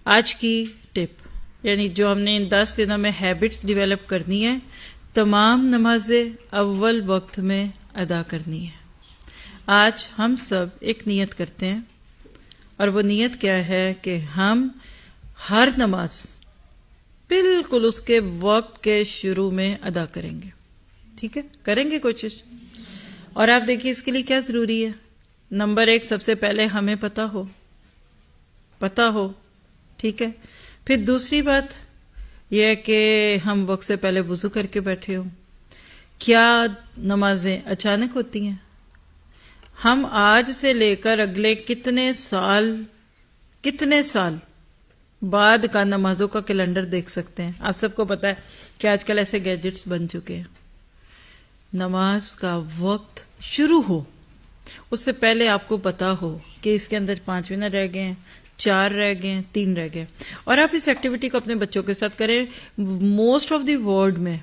آج کی ٹپ، یعنی جو ہم نے ان 10 دنوں میں ہیبٹس ڈیولپ کرنی ہے، تمام نمازیں اول وقت میں ادا کرنی ہے۔ آج ہم سب ایک نیت کرتے ہیں، اور وہ نیت کیا ہے کہ ہم ہر نماز بالکل اس کے وقت کے شروع میں ادا کریں گے۔ ٹھیک ہے، کریں گے کوشش۔ اور آپ دیکھیے اس کے لیے کیا ضروری ہے۔ نمبر 1، سب سے پہلے ہمیں پتہ ہو، ٹھیک ہے۔ پھر دوسری بات یہ ہے کہ ہم وقت سے پہلے وضو کر کے بیٹھے ہوں۔ کیا نمازیں اچانک ہوتی ہیں؟ ہم آج سے لے کر اگلے کتنے سال بعد کا نمازوں کا کیلنڈر دیکھ سکتے ہیں۔ آپ سب کو پتا ہے کہ آج کل ایسے گیجٹس بن چکے ہیں۔ نماز کا وقت شروع ہو اس سے پہلے آپ کو پتا ہو کہ اس کے اندر 5 منٹ رہ گئے ہیں، 4 رہ گئے ہیں، 3 رہ گئے، اور آپ اس ایکٹیویٹی کو اپنے بچوں کے ساتھ کریں۔ موسٹ آف دی ورلڈ میں،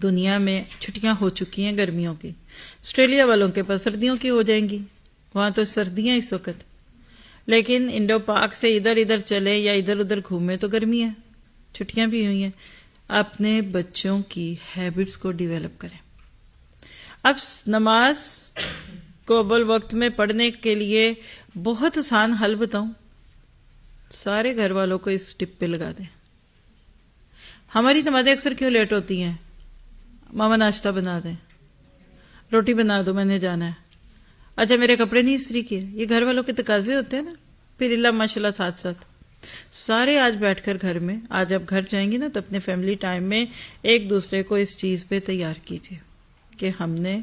دنیا میں چھٹیاں ہو چکی ہیں گرمیوں کی۔ آسٹریلیا والوں کے پاس سردیوں کی ہو جائیں گی، وہاں تو سردیاں اس وقت، لیکن انڈو پاک سے ادھر چلے یا ادھر ادھر گھومے تو گرمی ہے، چھٹیاں بھی ہوئی ہیں۔ اپنے بچوں کی ہیبٹس کو ڈیولپ کریں۔ اب نماز کو اول وقت میں پڑھنے کے لیے بہت آسان حل بتاؤں، سارے گھر والوں کو اس ٹپ پہ لگا دیں۔ ہماری نمازیں اکثر کیوں لیٹ ہوتی ہیں؟ ماما ناشتہ بنا دیں، روٹی بنا دو، میں نے جانا ہے، اچھا میرے کپڑے نہیں استری کیے، یہ گھر والوں کے تقاضے ہوتے ہیں نا۔ پھر اللہ ماشاءاللہ ساتھ سارے آج بیٹھ کر گھر میں، آج آپ گھر جائیں گے نا تو اپنے فیملی ٹائم میں ایک دوسرے کو اس چیز پہ تیار کیجیے کہ ہم نے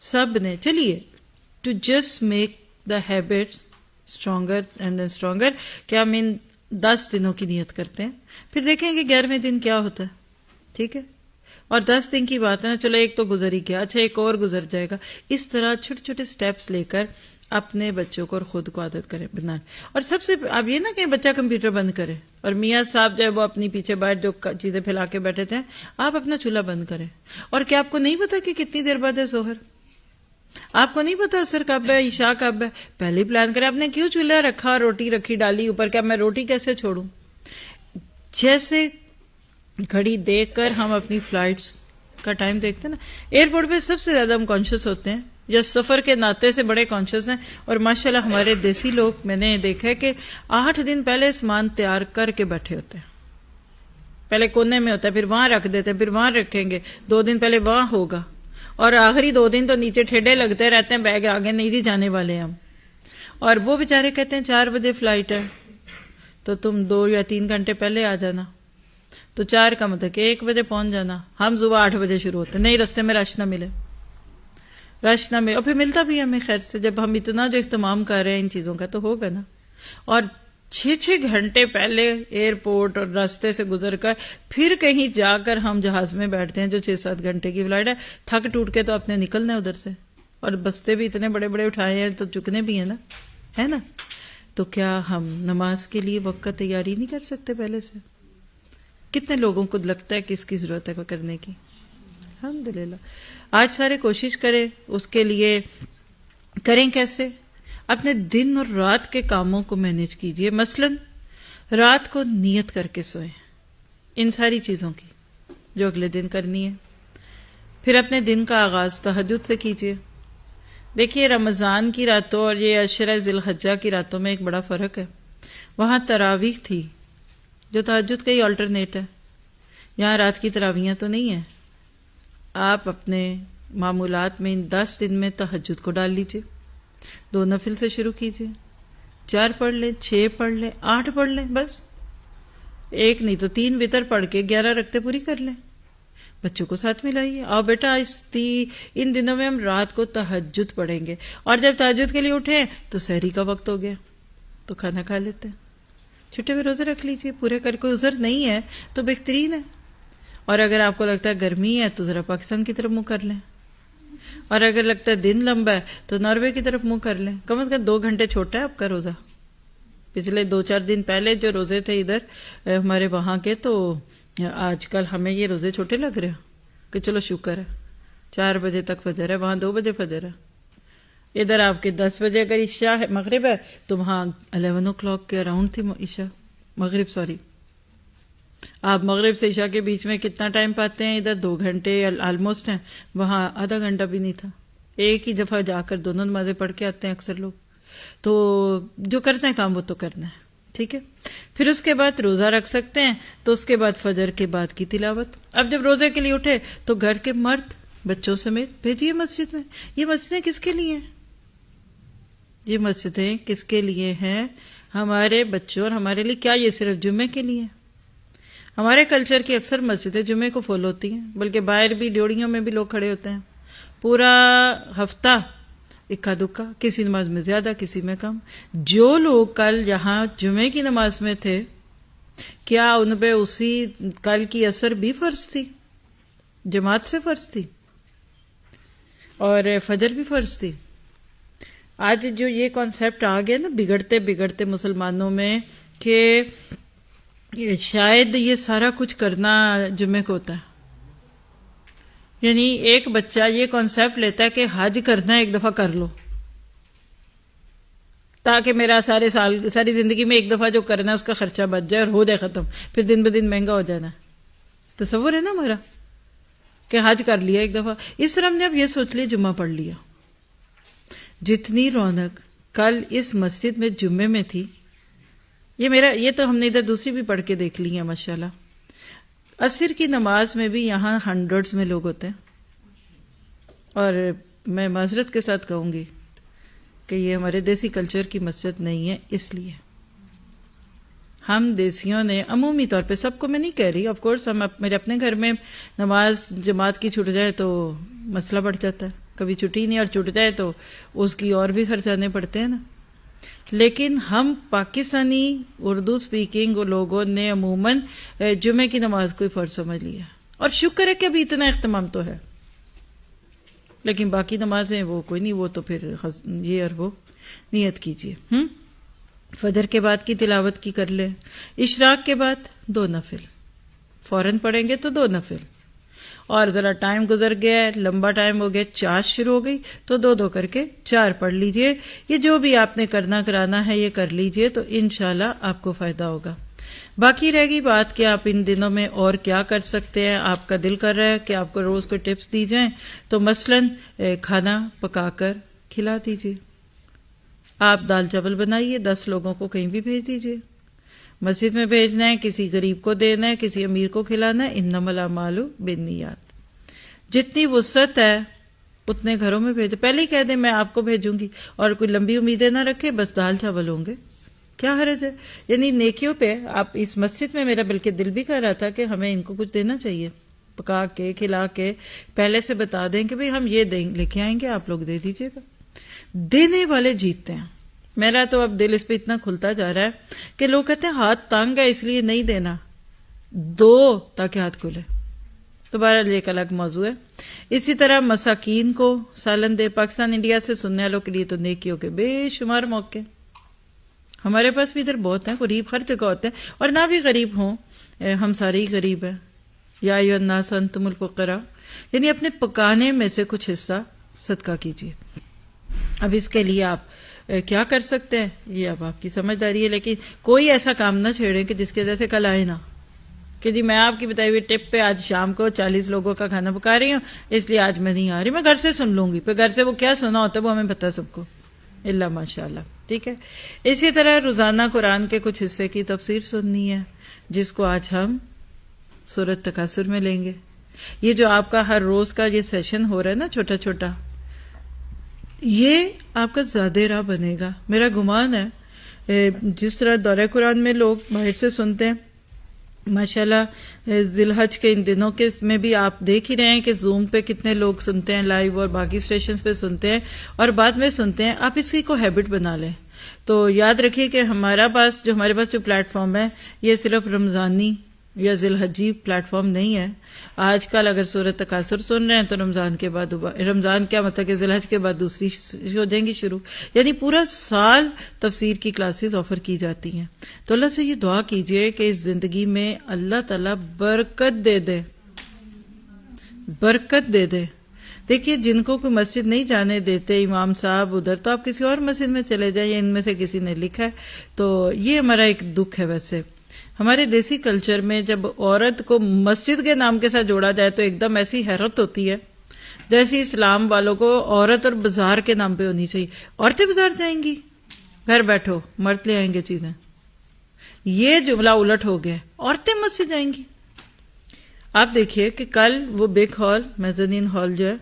سب نے، چلیے to just make the habits stronger and stronger, کہ ہم ان 10 دنوں کی نیت کرتے ہیں، پھر دیکھیں گے 11ویں دن کیا ہوتا ہے۔ ٹھیک ہے، اور 10 دن کی بات ہے نا، چلو ایک تو گزر ہی گیا، اچھا ایک اور گزر جائے گا۔ اس طرح چھوٹے چھوٹے سٹیپس لے کر اپنے بچوں کو اور خود کو عادت کریں بنانے۔ اور سب سے اب یہ نا کہ بچہ کمپیوٹر بند کرے اور میاں صاحب جو ہے وہ اپنی پیچھے بیٹھ جو چیزیں پھیلا کے بیٹھے تھے، آپ اپنا چولہا بند کریں۔ اور کیا آپ کو نہیں پتا کہ کتنی دیر بعد ہے ظہر؟ آپ کو نہیں پتا عصر کب ہے، عشاء کب ہے؟ پہلے ہی پلان کریں۔ آپ نے کیوں چولہا رکھا، روٹی رکھی ڈالی اوپر، کیا میں روٹی کیسے چھوڑوں؟ جیسے گھڑی دیکھ کر ہم اپنی فلائٹس کا ٹائم دیکھتے ہیں نا، ایئرپورٹ پہ سب سے زیادہ ہم کانشیس ہوتے ہیں، یا سفر کے ناطے سے بڑے کانشیس ہیں۔ اور ماشاءاللہ ہمارے دیسی لوگ، میں نے دیکھا ہے کہ 8 دن پہلے سامان تیار کر کے بیٹھے ہوتے ہیں۔ پہلے کونے میں ہوتا ہے، پھر وہاں رکھ دیتے ہیں، پھر وہاں رکھیں گے، 2 دن پہلے وہاں ہوگا، اور آخری 2 دن تو نیچے ٹھیڈے لگتے رہتے ہیں، بیگ آگے نہیں جی جانے والے ہم۔ اور وہ بیچارے کہتے ہیں 4 بجے فلائٹ ہے تو تم 2 یا 3 گھنٹے پہلے آ جانا، تو 4 کا مطلب کہ 1 بجے پہنچ جانا۔ ہم صبح 8 بجے شروع ہوتے ہیں، نہیں رستے میں رش نہ ملے، اور پھر ملتا بھی ہمیں خیر سے۔ جب ہم اتنا جو اہتمام کر رہے ہیں ان چیزوں کا تو ہوگا نا۔ اور 6 گھنٹے پہلے ایئرپورٹ اور راستے سے گزر کر پھر کہیں جا کر ہم جہاز میں بیٹھتے ہیں جو 6-7 گھنٹے کی فلائٹ ہے، تھک ٹوٹ کے تو اپنے نکلنا ہے ادھر سے، اور بستے بھی اتنے بڑے بڑے اٹھائے ہیں تو چکنے بھی ہیں نا، ہے نا۔ تو کیا ہم نماز کے لیے وقت کا تیاری نہیں کر سکتے پہلے سے؟ کتنے لوگوں کو لگتا ہے کہ اس کی ضرورت ہے کرنے کی؟ الحمدللہ آج سارے کوشش کریں اس کے لیے۔ کریں کیسے؟ اپنے دن اور رات کے کاموں کو مینیج کیجئے۔ مثلا رات کو نیت کر کے سوئیں ان ساری چیزوں کی جو اگلے دن کرنی ہے۔ پھر اپنے دن کا آغاز تہجد سے کیجئے۔ دیکھیے رمضان کی راتوں اور یہ عشرہ ذی الحجہ کی راتوں میں ایک بڑا فرق ہے۔ وہاں تراویح تھی جو تہجد کا ہی آلٹرنیٹ ہے، یہاں رات کی تراویحیں تو نہیں ہیں۔ آپ اپنے معمولات میں ان 10 دن میں تہجد کو ڈال لیجئے، 2 نفل سے شروع کیجئے، 4 پڑھ لیں، 6 پڑھ لیں، 8 پڑھ لیں، بس 1 نہیں تو 3 وتر پڑھ کے 11 رکعتیں پوری کر لیں۔ بچوں کو ساتھ ملائیے، آؤ بیٹا ان دنوں میں ہم رات کو تہجد پڑھیں گے، اور جب تہجد کے لیے اٹھیں تو سحری کا وقت ہو گیا تو کھانا کھا لیتے ہیں۔ چھٹے ہوئے روزے رکھ لیجئے پورے کر، کوئی عذر نہیں ہے تو بہترین ہے۔ اور اگر آپ کو لگتا ہے گرمی ہے تو ذرا پاکستان کی طرف منہ کر لیں، اور اگر لگتا ہے دن لمبا ہے تو ناروے کی طرف منہ کر لیں۔ کم از کم 2 گھنٹے چھوٹا ہے آپ کا روزہ۔ پچھلے 2-4 دن پہلے جو روزے تھے ادھر ہمارے وہاں کے، تو آج کل ہمیں یہ روزے چھوٹے لگ رہے ہیں کہ چلو شکر ہے 4 بجے تک فجر ہے، وہاں 2 بجے فجر ہے۔ ادھر آپ کے 10 بجے اگر عشاء ہے، مغرب ہے، تو وہاں 11 o'clock کے اراؤنڈ تھی عشاء۔ مغرب سوری، آپ مغرب سے عشاء کے بیچ میں کتنا ٹائم پاتے ہیں؟ ادھر 2 گھنٹے آلموسٹ ہیں، وہاں آدھا گھنٹہ بھی نہیں تھا. ایک ہی دفعہ جا کر دونوں نمازیں پڑھ کے آتے ہیں اکثر لوگ. تو جو کرنا ہے کام وہ تو کرنا ہے، ٹھیک ہے. پھر اس کے بعد روزہ رکھ سکتے ہیں، تو اس کے بعد فجر کے بعد کی تلاوت. اب جب روزے کے لیے اٹھے تو گھر کے مرد بچوں سمیت بھیجیے مسجد میں. یہ مسجدیں کس کے لیے ہیں؟ یہ مسجدیں کس کے لیے ہیں؟ ہمارے بچوں اور ہمارے لیے. کیا یہ صرف جمعے کے لیے؟ ہمارے کلچر کی اکثر مسجدیں جمعے کو فل ہوتی ہیں، بلکہ باہر بھی ڈیوڑیوں میں بھی لوگ کھڑے ہوتے ہیں پورا ہفتہ، اکا دکا، کسی نماز میں زیادہ کسی میں کم. جو لوگ کل یہاں جمعے کی نماز میں تھے، کیا ان پہ اسی کل کی اثر بھی فرض تھی؟ جماعت سے فرض تھی اور فجر بھی فرض تھی. آج جو یہ کانسیپٹ آ گیا نا بگڑتے بگڑتے مسلمانوں میں کہ شاید یہ سارا کچھ کرنا جمعے کو ہوتا ہے. یعنی ایک بچہ یہ کانسیپٹ لیتا ہے کہ حج کرنا ہے ایک دفعہ کر لو، تاکہ میرا ساری زندگی میں ایک دفعہ جو کرنا ہے اس کا خرچہ بچ جائے اور ہو جائے ختم، پھر دن بہ دن مہنگا ہو جانا. تصور ہے نا ہمارا کہ حج کر لیا ایک دفعہ. اس طرح ہم نے اب یہ سوچ لیا جمعہ پڑھ لیا. جتنی رونق کل اس مسجد میں جمعے میں تھی، یہ تو ہم نے ادھر دوسری بھی پڑھ کے دیکھ لی ہے ماشاءاللہ. عصر کی نماز میں بھی یہاں ہنڈریڈز میں لوگ ہوتے ہیں، اور میں معذرت کے ساتھ کہوں گی کہ یہ ہمارے دیسی کلچر کی مسجد نہیں ہے. اس لیے ہم دیسیوں نے عمومی طور پہ، سب کو میں نہیں کہہ رہی، آف کورس ہم میرے اپنے گھر میں نماز جماعت کی چھوٹ جائے تو مسئلہ بڑھ جاتا ہے. کبھی چھٹی نہیں اور چھوٹ جائے تو اس کی اور بھی خرچانے پڑتے ہیں نا. لیکن ہم پاکستانی اردو سپیکنگ لوگوں نے عموماً جمعے کی نماز کو فرض سمجھ لیا، اور شکر ہے کہ ابھی اتنا اہتمام تو ہے. لیکن باقی نمازیں وہ کوئی نہیں، وہ تو پھر یہ اور وہ نیت کیجئے. فجر کے بعد کی تلاوت کی کر لیں. اشراق کے بعد 2 نفل فوراً پڑھیں گے تو 2 نفل، اور ذرا ٹائم گزر گیا ہے، لمبا ٹائم ہو گیا، چاش شروع ہو گئی تو 2 کر کے 4 پڑھ لیجئے. یہ جو بھی آپ نے کرنا کرانا ہے یہ کر لیجئے تو انشاءاللہ آپ کو فائدہ ہوگا. باقی رہ گئی بات کہ آپ ان دنوں میں اور کیا کر سکتے ہیں. آپ کا دل کر رہا ہے کہ آپ کو روز کوئی ٹپس دی جائیں تو مثلاً کھانا پکا کر کھلا دیجئے. آپ دال چاول بنائیے، 10 لوگوں کو کہیں بھی بھیج دیجئے. مسجد میں بھیجنا ہے، کسی غریب کو دینا ہے، کسی امیر کو کھلانا ہے. انما الاعمال بالنیات. جتنی وسعت ہے اتنے گھروں میں بھیجو. پہلے ہی کہہ دیں میں آپ کو بھیجوں گی، اور کوئی لمبی امیدیں نہ رکھے، بس دال چاول ہوں گے، کیا حرج ہے؟ یعنی نیکیوں پہ آپ اس مسجد میں، میرا بلکہ دل بھی کر رہا تھا کہ ہمیں ان کو کچھ دینا چاہیے، پکا کے کھلا کے پہلے سے بتا دیں کہ بھئی ہم یہ لے کے آئیں گے، آپ لوگ دے دیجئے گا. دینے والے جیتتے ہیں. میرا تو اب دل اس پہ اتنا کھلتا جا رہا ہے کہ لوگ کہتے ہیں ہاتھ تانگ ہے اس لیے نہیں دینا. دو تاکہ ہاتھ کھلے. تو بہرحال یہ ایک الگ موضوع ہے. اسی طرح مساکین کو سالن دے. پاکستان انڈیا سے سننے والوں کے لیے تو نیکیوں کے بے شمار موقع. ہمارے پاس بھی ادھر بہت ہیں، غریب ہر جگہ ہوتے ہیں، اور نہ بھی غریب ہوں، ہم سارے ہی غریب ہیں. یا ایھا الناس انتم الفقراء، یعنی اپنے پکانے میں سے کچھ حصہ صدقہ کیجیے. اب اس کے لیے آپ کیا کر سکتے ہیں یہ اب آپ کی سمجھداری ہے، لیکن کوئی ایسا کام نہ چھیڑیں کہ جس کی وجہ سے کل آئے نہ کہ جی میں آپ کی بتائی ہوئی ٹپ پہ آج شام کو 40 لوگوں کا کھانا پکا رہی ہوں اس لیے آج میں نہیں آ رہی، میں گھر سے سن لوں گی. پھر گھر سے وہ کیا سنا ہوتا ہے وہ ہمیں پتہ سب کو، اللہ ماشاء اللہ. ٹھیک ہے. اسی طرح روزانہ قرآن کے کچھ حصے کی تفسیر سننی ہے، جس کو آج ہم سورۃ تکاثر میں لیں گے. یہ جو آپ کا ہر روز کا یہ سیشن ہو رہا ہے نا چھوٹا چھوٹا، یہ آپ کا زیادہ راہ بنے گا. میرا گمان ہے جس طرح دورہ قرآن میں لوگ باہر سے سنتے ہیں، ماشاءاللہ ذی الحج کے ان دنوں کے میں بھی آپ دیکھ ہی رہے ہیں کہ زوم پہ کتنے لوگ سنتے ہیں لائیو، اور باقی اسٹیشنز پہ سنتے ہیں اور بعد میں سنتے ہیں. آپ اس کی کو ہیبٹ بنا لیں. تو یاد رکھیے کہ ہمارے پاس جو پلیٹ فارم ہے یہ صرف رمضانی یا ذی الحجی پلیٹ فارم نہیں ہے. آج کل اگر سورۃ تکاثر سن رہے ہیں تو رمضان کے بعد، رمضان کیا مطلب کہ ذی الحج کے بعد دوسری ہو جائیں گی شروع، یعنی پورا سال تفسیر کی کلاسز آفر کی جاتی ہیں. تو اللہ سے یہ دعا کیجئے کہ اس زندگی میں اللہ تعالیٰ برکت دے دے، برکت دے دے. دیکھیے جن کو کوئی مسجد نہیں جانے دیتے امام صاحب ادھر، تو آپ کسی اور مسجد میں چلے جائیں، ان میں سے کسی نے لکھا ہے. تو یہ ہمارا ایک دکھ ہے ویسے ہمارے دیسی کلچر میں جب عورت کو مسجد کے نام کے ساتھ جوڑا جائے تو ایک دم ایسی حیرت ہوتی ہے جیسی اسلام والوں کو عورت اور بازار کے نام پہ ہونی چاہیے. عورتیں بازار جائیں گی؟ گھر بیٹھو، مرد لے آئیں گے چیزیں. یہ جملہ الٹ ہو گیا، عورتیں مسجد جائیں گی. آپ دیکھیے کہ کل وہ بگ ہال، میزنین ہال جو ہے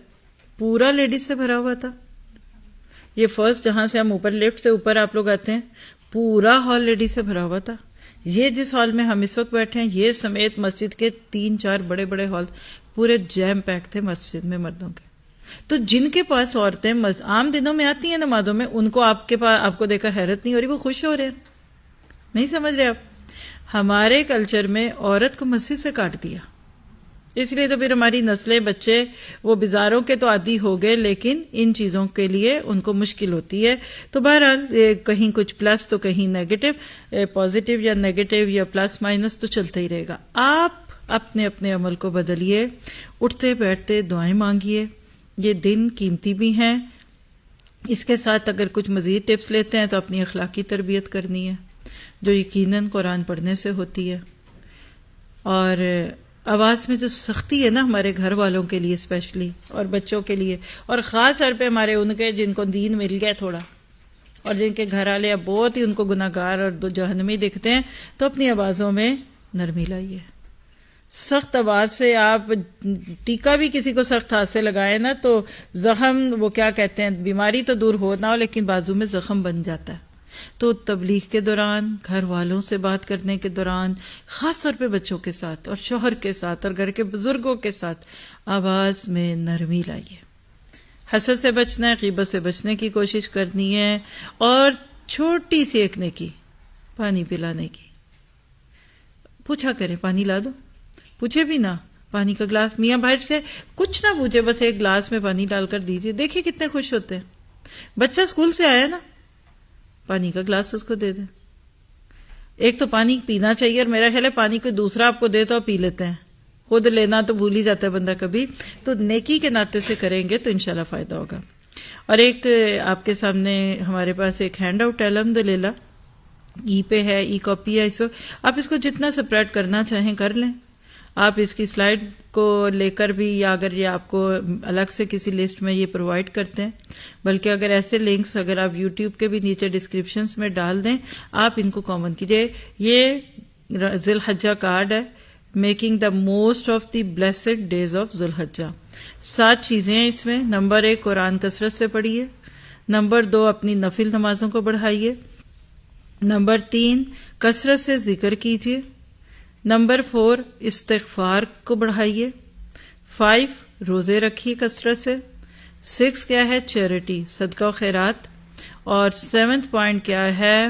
پورا لیڈیز سے بھرا ہوا تھا. یہ فرسٹ جہاں سے ہم اوپر لیفٹ سے اوپر آپ لوگ آتے ہیں، پورا ہال لیڈیز سے بھرا ہوا تھا. یہ جس ہال میں ہم اس وقت بیٹھے ہیں یہ سمیت مسجد کے 3-4 بڑے بڑے ہال پورے جیم پیک تھے مسجد میں مردوں کے. تو جن کے پاس عورتیں عام دنوں میں آتی ہیں نمازوں میں، ان کو آپ کو دیکھ کر حیرت نہیں ہو رہی، وہ خوش ہو رہے ہیں. نہیں سمجھ رہے آپ؟ ہمارے کلچر میں عورت کو مسجد سے کاٹ دیا، اس لیے تو پھر ہماری نسلیں، بچے وہ بازاروں کے تو عادی ہو گئے، لیکن ان چیزوں کے لیے ان کو مشکل ہوتی ہے. تو بہرحال کہیں کچھ پلس تو کہیں نیگیٹو، پازیٹیو یا نیگیٹو یا پلس مائنس تو چلتا ہی رہے گا. آپ اپنے اپنے عمل کو بدلیے، اٹھتے بیٹھتے دعائیں مانگیے. یہ دن قیمتی بھی ہیں. اس کے ساتھ اگر کچھ مزید ٹپس لیتے ہیں تو اپنی اخلاقی تربیت کرنی ہے، جو یقیناً قرآن پڑھنے سے ہوتی ہے. اور آواز میں جو سختی ہے نا ہمارے گھر والوں کے لیے اسپیشلی، اور بچوں کے لیے، اور خاص طور پہ ہمارے ان کے جن کو دین مل گیا تھوڑا، اور جن کے گھر والے اب بہت ہی ان کو گناہ گار اور جہنمی دکھتے ہیں، تو اپنی آوازوں میں نرمی لائیے. سخت آواز سے آپ ٹیکا بھی کسی کو سخت ہاتھ سے لگائے نا تو زخم، وہ کیا کہتے ہیں، بیماری تو دور ہو نہ ہو لیکن بازو میں زخم بن جاتا ہے. تو تبلیغ کے دوران، گھر والوں سے بات کرنے کے دوران، خاص طور پہ بچوں کے ساتھ اور شوہر کے ساتھ اور گھر کے بزرگوں کے ساتھ آواز میں نرمی لائیے. حسد سے بچنا ہے، غیبت سے بچنے کی کوشش کرنی ہے، اور چھوٹی سی ایک نیکی پانی پلانے کی. پوچھا کرے پانی لا دو، پوچھے بھی نہ، پانی کا گلاس میاں باہر سے کچھ نہ پوچھے، بس ایک گلاس میں پانی ڈال کر دیجیے، دیکھیے کتنے خوش ہوتے ہیں. بچہ اسکول سے آیا نا، پانی کا گلاس اس کو دے دیں. ایک تو پانی پینا چاہیے، اور میرا خیال ہے پانی کوئی دوسرا آپ کو دے تو آپ پی لیتے ہیں، خود لینا تو بھول ہی جاتا ہے بندہ کبھی. تو نیکی کے ناطے سے کریں گے تو انشاءاللہ فائدہ ہوگا. اور ایک آپ کے سامنے ہمارے پاس ایک ہینڈ آؤٹ ہے، الحمدللہ ای پہ ہے، ای کاپی ہے. اس کو آپ اس کو جتنا سپریٹ کرنا چاہیں کر لیں. آپ اس کی سلائیڈ کو لے کر بھی، یا اگر یہ آپ کو الگ سے کسی لسٹ میں یہ پرووائڈ کرتے ہیں، بلکہ اگر ایسے لنکس اگر آپ یوٹیوب کے بھی نیچے ڈسکرپشنز میں ڈال دیں، آپ ان کو کامن کیجئے. یہ ذی الحجہ کارڈ ہے، making the most of the blessed days of ذی الحجہ. 7 چیزیں ہیں اس میں. نمبر 1 قرآن کثرت سے پڑھیے. نمبر 2 اپنی نفل نمازوں کو بڑھائیے. نمبر 3 کثرت سے ذکر کیجیے. نمبر 4 استغفار کو بڑھائیے. 5 روزے رکھیے کثرت سے. 6 کیا ہے؟ چیریٹی، صدقہ و خیرات. اور 7th پوائنٹ کیا ہے؟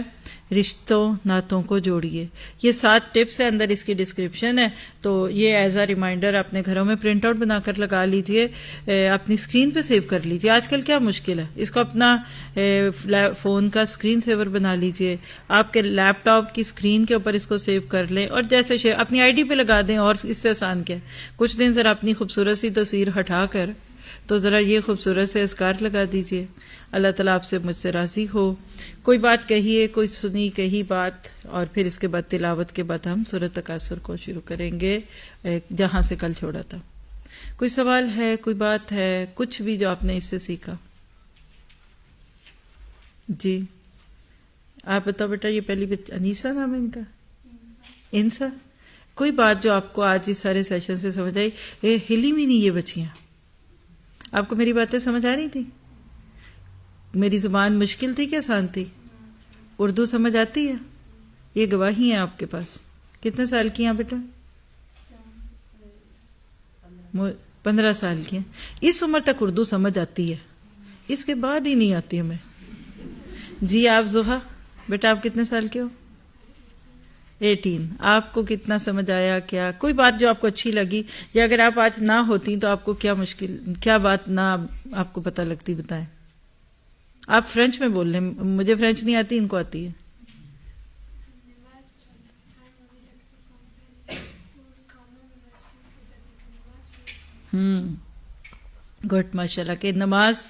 رشتوں ناتوں کو جوڑیے. یہ 7 ٹپس ہیں، اندر اس کی ڈسکرپشن ہے. تو یہ ایز اے ریمائنڈر اپنے گھروں میں پرنٹ آؤٹ بنا کر لگا لیجئے، اپنی اسکرین پہ سیو کر لیجئے. آج کل کیا مشکل ہے، اس کو اپنا فون کا اسکرین سیور بنا لیجئے. آپ کے لیپ ٹاپ کی اسکرین کے اوپر اس کو سیو کر لیں، اور جیسے اپنی آئی ڈی پہ لگا دیں. اور اس سے آسان کیا ہے، کچھ دن ذرا اپنی خوبصورت سی تصویر ہٹا کر تو ذرا یہ خوبصورت سے اذکار لگا دیجئے. اللہ تعالیٰ آپ سے مجھ سے راضی ہو. کوئی بات کہیے، کوئی سنی کہی بات، اور پھر اس کے بعد تلاوت کے بعد ہم سورۃ تکاثر کو شروع کریں گے جہاں سے کل چھوڑا تھا. کوئی سوال ہے، کوئی بات ہے، کچھ بھی جو آپ نے اس سے سیکھا؟ جی آپ بتاؤ بیٹا. یہ پہلی انیسا نام ہے ان کا؟ انسا. کوئی بات جو آپ کو آج اس سارے سیشن سے سمجھ آئی؟ ہلی بھی نہیں یہ بچیاں. آپ کو میری باتیں سمجھ آ رہی تھی؟ میری زبان مشکل تھی کہ آسان تھی؟ اردو سمجھ آتی ہے؟ یہ گواہی ہیں آپ کے پاس. کتنے سال کی ہیں بیٹا؟ 15 سال کی ہیں. اس عمر تک اردو سمجھ آتی ہے، اس کے بعد ہی نہیں آتی ہمیں. جی آپ زحا بیٹا، آپ کتنے سال کے ہو؟ 18. آپ کو کتنا سمجھ آیا؟ کیا کوئی بات جو آپ کو اچھی لگی، یا اگر آپ آج نہ ہوتی تو آپ کو کیا مشکل، کیا بات نہ آپ کو پتہ لگتی، بتائیں. آپ فرینچ میں بول لیں، مجھے فرینچ نہیں آتی، ان کو آتی ہے. گڈ، ماشاء اللہ. کہ نماز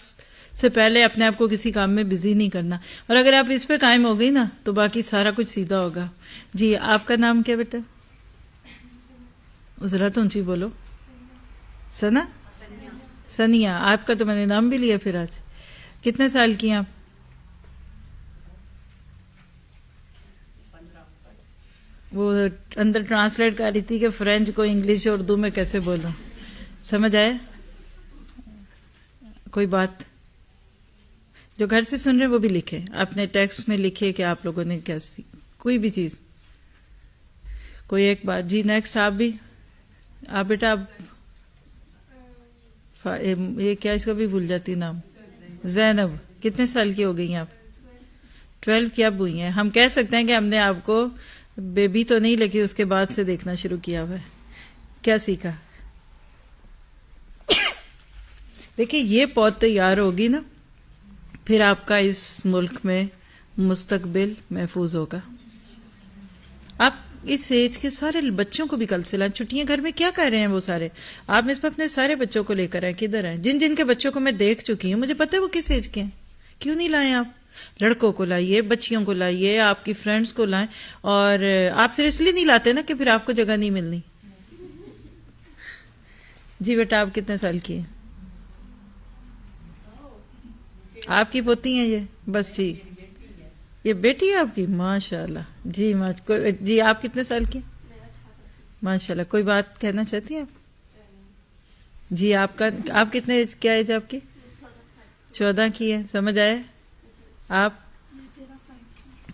سے پہلے اپنے آپ کو کسی کام میں بزی نہیں کرنا، اور اگر آپ اس پہ قائم ہو گئی نا تو باقی سارا کچھ سیدھا ہوگا. جی آپ کا نام کیا بیٹا؟ ذرا تو اونچی بولو. ثنا؟ ثنیا. آپ کا تو میں نے نام بھی لیا پھر آج. کتنے سال کی ہیں آپ؟ وہ اندر ٹرانسلیٹ کر رہی تھی کہ فرینچ کو انگلش اور اردو میں کیسے بولوں. سمجھ آئے؟ کوئی بات جو گھر سے سن رہے ہیں وہ بھی لکھے، اپنے ٹیکسٹ میں لکھے کہ آپ لوگوں نے کیا کوئی بھی چیز، کوئی ایک بات. جی نیکسٹ آپ بھی. آپ بیٹا آپ یہ کیا اس کا بھی بھول جاتی نام. زینب. کتنے سال کی ہو گئی ہیں آپ؟ 12 کی اب ہوئی ہیں. ہم کہہ سکتے ہیں کہ ہم نے آپ کو بیبی تو نہیں لیکن اس کے بعد سے دیکھنا شروع کیا ہوا ہے. کیا سیکھا؟ دیکھیں یہ پود تیار ہوگی نا پھر آپ کا اس ملک میں مستقبل محفوظ ہوگا. آپ اس ایج کے سارے بچوں کو بھی کل سے لائیں. چھٹیاں گھر میں کیا کر رہے ہیں وہ سارے؟ آپ اس پہ اپنے سارے بچوں کو لے کر آئے. کدھر ہیں؟ جن جن کے بچوں کو میں دیکھ چکی ہوں مجھے پتہ ہے وہ کس ایج کے ہیں. کیوں نہیں لائیں آپ؟ لڑکوں کو لائیے، بچیوں کو لائیے، آپ کی فرینڈز کو لائیں. اور آپ صرف اس لیے نہیں لاتے نا کہ پھر آپ کو جگہ نہیں ملنی. جی بیٹا آپ کتنے سال کی ہیں؟ آپ کی پوتی ہیں یہ؟ بس جی یہ بیٹی ہے آپ کی؟ ماشاء اللہ. جی جی آپ کتنے سال کی؟ ماشاء اللہ. کوئی بات کہنا چاہتی ہیں آپ؟ جی آپ کتنے کیا ایج آپ کی؟ 14 کی ہے. سمجھ آئے؟ آپ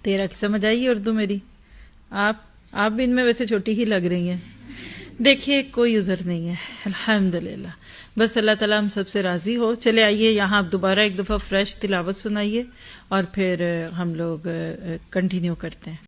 13 کی. سمجھ آئی اردو میری؟ آپ بھی ان میں ویسے چھوٹی ہی لگ رہی ہیں. دیکھیے کوئی عذر نہیں ہے الحمدللہ. بس اللہ تعالیٰ ہم سب سے راضی ہو. چلے آئیے یہاں آپ دوبارہ ایک دفعہ فریش تلاوت سنائیے اور پھر ہم لوگ کنٹینیو کرتے ہیں.